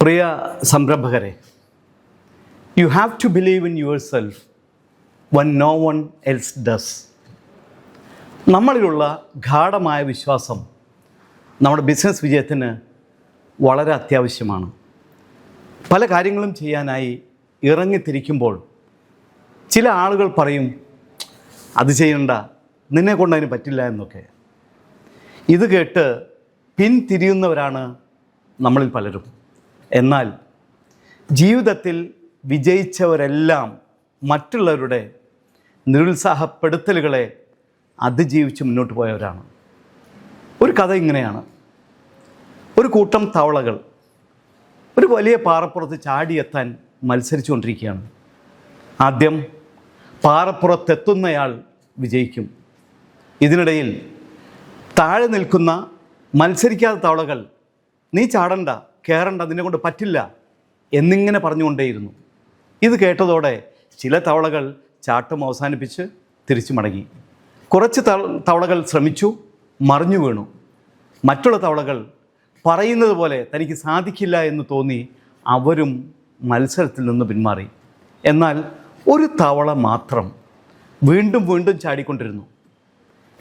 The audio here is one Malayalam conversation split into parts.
പ്രിയ സംരംഭകരെ, you have to believe in yourself when no one else does. നമ്മളിലുള്ള ഗാഢമായ വിശ്വാസം നമ്മുടെ ബിസിനസ് വിജയത്തിന് വളരെ അത്യാവശ്യമാണ്. പല കാര്യങ്ങളും ചെയ്യാനായി ഇറങ്ങിത്തിരിക്കുമ്പോൾ ചില ആളുകൾ പറയും, അത് ചെയ്യണ്ട, നിന്നെ കൊണ്ടതിന് പറ്റില്ല എന്നൊക്കെ. ഇത് കേട്ട് പിന്തിരിയുന്നവരാണ് നമ്മളിൽ പലരും. എന്നാൽ ജീവിതത്തിൽ വിജയിച്ചവരെല്ലാം മറ്റുള്ളവരുടെ നിരുത്സാഹപ്പെടുത്തലുകളെ അതിജീവിച്ച് മുന്നോട്ട് പോയവരാണ്. ഒരു കഥ ഇങ്ങനെയാണ്. ഒരു കൂട്ടം തവളകൾ ഒരു വലിയ പാറപ്പുറത്ത് ചാടിയെത്താൻ മത്സരിച്ചുകൊണ്ടിരിക്കുകയാണ്. ആദ്യം പാറപ്പുറത്തെത്തുന്നയാൾ വിജയിക്കും. ഇതിനിടയിൽ താഴെ നിൽക്കുന്ന മത്സരിക്കാത്ത തവളകൾ, നീ ചാടണ്ട, കയറണ്ട, നിന്നെ കൊണ്ട് പറ്റില്ല എന്നിങ്ങനെ പറഞ്ഞുകൊണ്ടേയിരുന്നു. ഇത് കേട്ടതോടെ ചില തവളകൾ ചാട്ടം അവസാനിപ്പിച്ച് തിരിച്ചു മടങ്ങി. കുറച്ച് തവളകൾ ശ്രമിച്ചു, മറിഞ്ഞു വീണു. മറ്റുള്ള തവളകൾ പറയുന്നത് പോലെ തനിക്ക് സാധിക്കില്ല എന്ന് തോന്നി അവരും മത്സരത്തിൽ നിന്ന് പിന്മാറി. എന്നാൽ ഒരു തവള മാത്രം വീണ്ടും വീണ്ടും ചാടിക്കൊണ്ടിരുന്നു.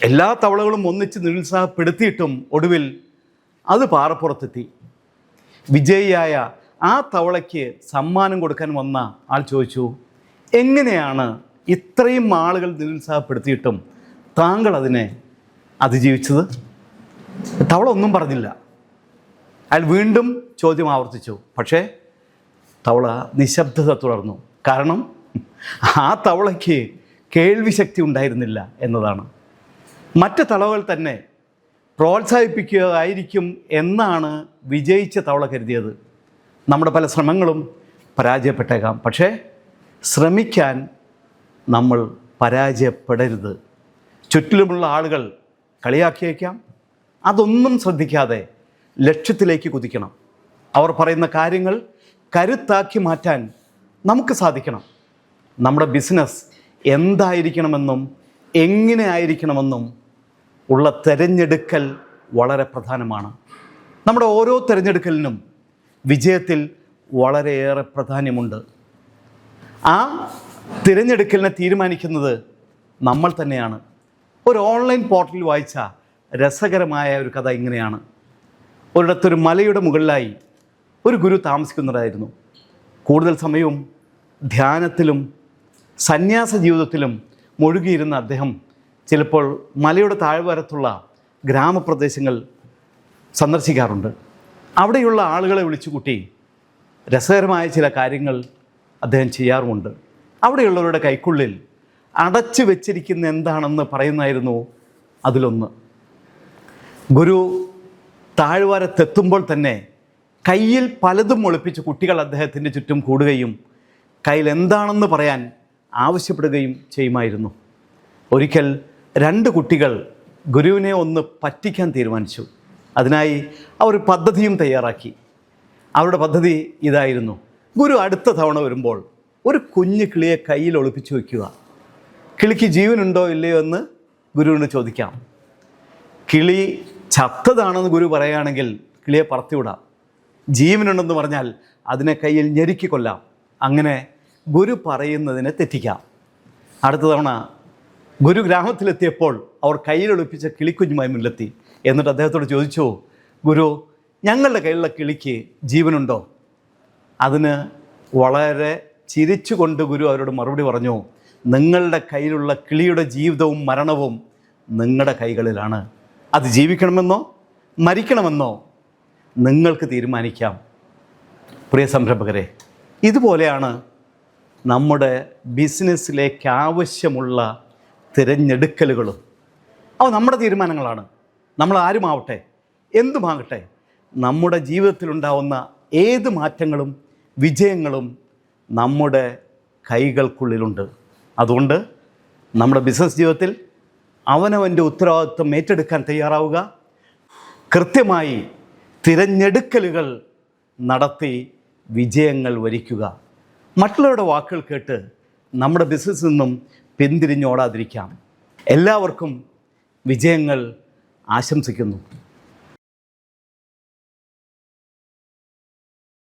എല്ലാ തവളകളും ഒന്നിച്ച് നിരുത്സാഹപ്പെടുത്തിയിട്ടും ഒടുവിൽ അത് പാറപ്പുറത്തെത്തി. വിജയിയായ ആ തവളയ്ക്ക് സമ്മാനം കൊടുക്കാൻ വന്ന ആൾ ചോദിച്ചു, എങ്ങനെയാണ് ഇത്രയും ആളുകൾ നിരുത്സാഹപ്പെടുത്തിയിട്ടും താങ്കൾ അതിനെ അതിജീവിച്ചത്? തവള ഒന്നും പറഞ്ഞില്ല. അയാൾ വീണ്ടും ചോദ്യം ആവർത്തിച്ചു. പക്ഷേ തവള നിശബ്ദത തുടർന്നു. കാരണം ആ തവളയ്ക്ക് കേൾവി ശക്തി ഉണ്ടായിരുന്നില്ല എന്നതാണ്. മറ്റ് തവളകൾ തന്നെ പ്രോത്സാഹിപ്പിക്കുകയായിരിക്കും എന്നാണ് വിജയിച്ച തവള കരുതിയത്. നമ്മുടെ പല ശ്രമങ്ങളും പരാജയപ്പെട്ടേക്കാം. പക്ഷേ ശ്രമിക്കാൻ നമ്മൾ പരാജയപ്പെടരുത്. ചുറ്റിലുമുള്ള ആളുകൾ കളിയാക്കിയേക്കാം. അതൊന്നും ശ്രദ്ധിക്കാതെ ലക്ഷ്യത്തിലേക്ക് കുതിക്കണം. അവർ പറയുന്ന കാര്യങ്ങൾ കരുത്താക്കി മാറ്റാൻ നമുക്ക് സാധിക്കണം. നമ്മുടെ ബിസിനസ് എന്തായിരിക്കണമെന്നും എങ്ങനെ ആയിരിക്കണമെന്നും ഉള്ള തിരഞ്ഞെടുക്കൽ വളരെ പ്രധാനമാണ്. നമ്മുടെ ഓരോ തിരഞ്ഞെടുക്കലിനും വിജയത്തിൽ വളരെയേറെ പ്രാധാന്യമുണ്ട്. ആ തിരഞ്ഞെടുക്കലിനെ തീരുമാനിക്കുന്നത് നമ്മൾ തന്നെയാണ്. ഒരു ഓൺലൈൻ പോർട്ടലിൽ വായിച്ച രസകരമായ ഒരു കഥ ഇങ്ങനെയാണ്. ഒരിടത്തൊരു മലയുടെ മുകളിലായി ഒരു ഗുരു താമസിക്കുന്നതായിരുന്നു. കൂടുതൽ സമയവും ധ്യാനത്തിലും സന്യാസ ജീവിതത്തിലും മുഴുകിയിരുന്ന അദ്ദേഹം ചിലപ്പോൾ മലയുടെ താഴ്വാരത്തുള്ള ഗ്രാമപ്രദേശങ്ങൾ സന്ദർശിക്കാറുണ്ട്. അവിടെയുള്ള ആളുകളെ വിളിച്ചുകൂട്ടി രസകരമായ ചില കാര്യങ്ങൾ അദ്ദേഹം ചെയ്യാറുമുണ്ട്. അവിടെയുള്ളവരുടെ കൈക്കുള്ളിൽ അടച്ചു വെച്ചിരിക്കുന്ന എന്താണെന്ന് പറയുന്നതായിരുന്നു അതിലൊന്ന്. ഗുരു താഴ്വാരത്തെത്തുമ്പോൾ തന്നെ കയ്യിൽ പലതും ഒളിപ്പിച്ച് കുട്ടികൾ അദ്ദേഹത്തിൻ്റെ ചുറ്റും കൂടുകയും കയ്യിൽ എന്താണെന്ന് പറയാൻ ആവശ്യപ്പെടുകയും ചെയ്യുമായിരുന്നു. ഒരിക്കൽ 2 കുട്ടികൾ ഗുരുവിനെ ഒന്ന് പറ്റിക്കാൻ തീരുമാനിച്ചു. അതിനായി അവർ പദ്ധതിയും തയ്യാറാക്കി. അവരുടെ പദ്ധതി ഇതായിരുന്നു: ഗുരു അടുത്ത തവണ വരുമ്പോൾ ഒരു കുഞ്ഞു കിളിയെ കയ്യിൽ ഒളിപ്പിച്ചു വയ്ക്കുക. കിളിക്ക് ജീവനുണ്ടോ ഇല്ലയോ എന്ന് ഗുരുവിനോട് ചോദിക്കാം. കിളി ചത്തതാണെന്ന് ഗുരു പറയുകയാണെങ്കിൽ കിളിയെ പറത്തിവിടാം. ജീവനുണ്ടെന്ന് പറഞ്ഞാൽ അതിനെ കയ്യിൽ ഞെരുക്കി കൊല്ലാം. അങ്ങനെ ഗുരു പറയുന്നതിനെ തെറ്റിക്കാം. അടുത്ത തവണ ഗുരു ഗ്രാമത്തിലെത്തിയപ്പോൾ അവർ കയ്യിലൊളിപ്പിച്ച കിളിക്കുഞ്ഞുമായി മുന്നിലെത്തി. എന്നിട്ട് അദ്ദേഹത്തോട് ചോദിച്ചു, ഗുരു, ഞങ്ങളുടെ കയ്യിലുള്ള കിളിക്ക് ജീവനുണ്ടോ? അതിന് വളരെ ചിരിച്ചുകൊണ്ട് ഗുരു അവരോട് മറുപടി പറഞ്ഞു, നിങ്ങളുടെ കയ്യിലുള്ള കിളിയുടെ ജീവിതവും മരണവും നിങ്ങളുടെ കൈകളിലാണ്. അത് ജീവിക്കണമെന്നോ മരിക്കണമെന്നോ നിങ്ങൾക്ക് തീരുമാനിക്കാം. പ്രിയ സംരംഭകരെ, ഇതുപോലെയാണ് നമ്മുടെ ബിസിനസ്സിലേക്ക് ആവശ്യമുള്ള തിരഞ്ഞെടുക്കലുകളും. അവ നമ്മുടെ തീരുമാനങ്ങളാണ്. നമ്മൾ ആരുമാവട്ടെ, എന്തുമാകട്ടെ, നമ്മുടെ ജീവിതത്തിലുണ്ടാവുന്ന ഏത് മാറ്റങ്ങളും വിജയങ്ങളും നമ്മുടെ കൈകൾക്കുള്ളിലുണ്ട്. അതുകൊണ്ട് നമ്മുടെ ബിസിനസ് ജീവിതത്തിൽ അവനവൻ്റെ ഉത്തരവാദിത്വം ഏറ്റെടുക്കാൻ തയ്യാറാവുക. കൃത്യമായി തിരഞ്ഞെടുക്കലുകൾ നടത്തി വിജയങ്ങൾ വരിക്കുക. മറ്റുള്ളവരുടെ വാക്കുകൾ കേട്ട് നമ്മുടെ ബിസിനസ്സിൽ നിന്നും പിന്തിരിഞ്ഞോടാതിരിക്കാം. എല്ലാവർക്കും വിജയങ്ങൾ ആശംസിക്കുന്നു.